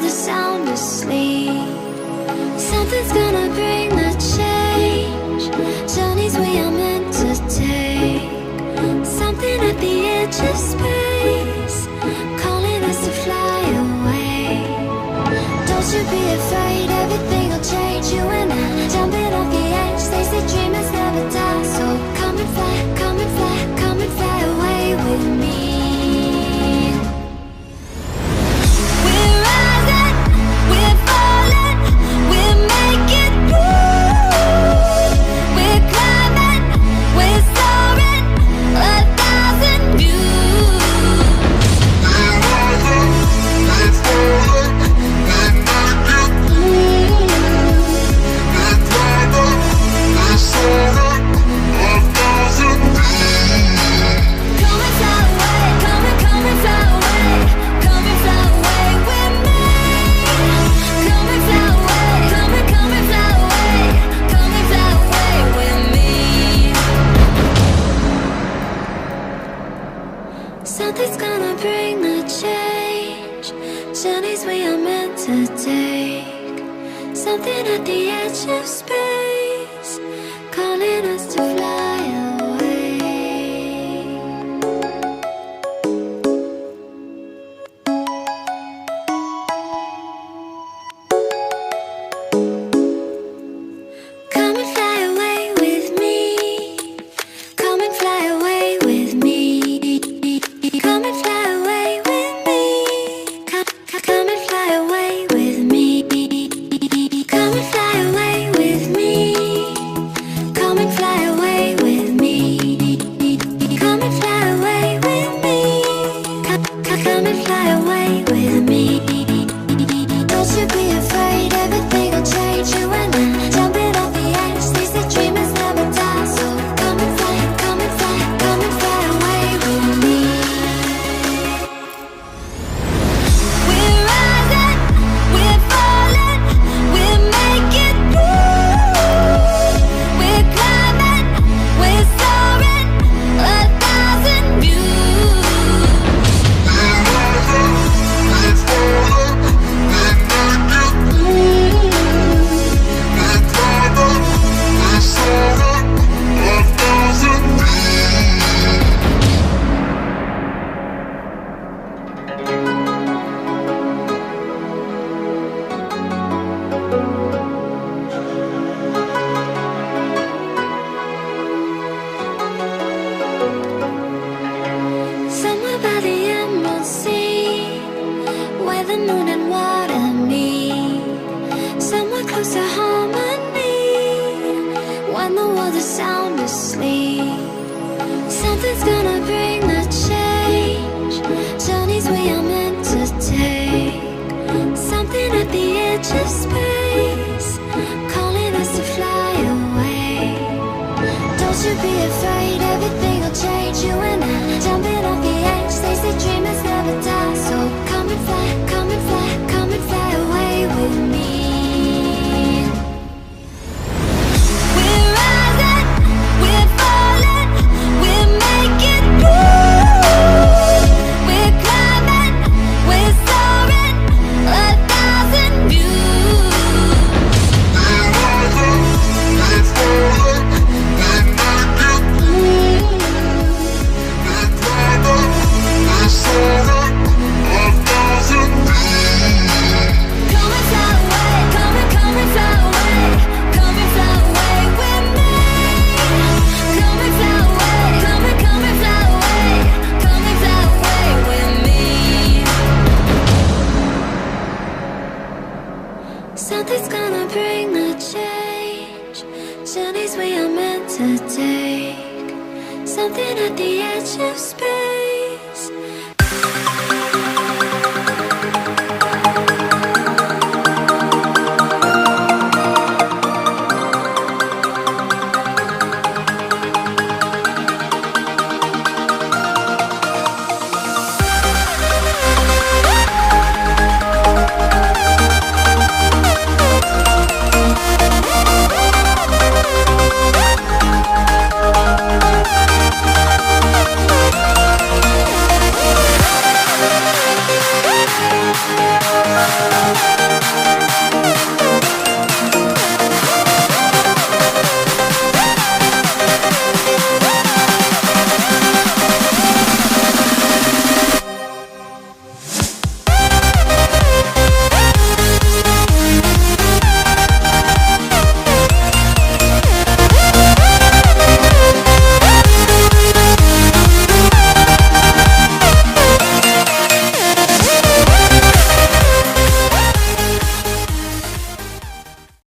the sound asleep. Something's gonna bring the change. Journeys we are meant to take. Something at the edge of space, calling us to fly away. Don't you be afraid, everything will change. You and I, jumping off the edge. They say dreamers never die. So come and fly, come and fly, come and fly away with me. We're rising, we're falling, we're making moves. We're climbing, we're soaring, 1,000 views. We're rising, we're falling, we're making moves. We're climbing, we're soaring, 1,000 views. Come and fly away, come and fly away, come and fly away with me. Come and fly away, come and fly away, come and fly away with me. Something's gonna bring the change. Journeys we are meant to take. Something at the edge of space, calling us to fly away. Come and fly away with me. Come and fly away with me. Come and fly away with me. Come and fly away with me. Come and fly away with me. Come and fly away with me. Come and fly away with me. Come and fly away with me. Don't you be afraid, everything will change. You and I, jumping off the edge. They say dreamers never die. So come and fly, come and fly, come and fly away with me. We're rising, we're falling, we're making moves. We're climbing, we're soaring, 1,000 views. We're rising, we're falling, we're making moves. We're climbing, we're soaring, 1,000 views. Somewhere by the emerald sea, where the moon and water meet. Somewhere close to harmony, when the world is sound asleep. Something's gonna bring the change. Journeys we are meant to take. Something at the edge of space, calling us to fly away. Don't you be afraid, everything will change. You and I, jumping off the edge. They say dreamers never die. So come and fly, come and fly, come and fly away with me. We're rising, we're falling, we're making moves. We're climbing, we're soaring, 1,000 views. We're rising, we're falling, we're making moves. We're climbing, we're soaring, 1,000 views. Come and fly away, come and fly away, come and fly away with me. Come and fly away, come and fly away, come and fly away with me. Something's gonna bring the change. Journeys we are meant to take. Something at the edge of space.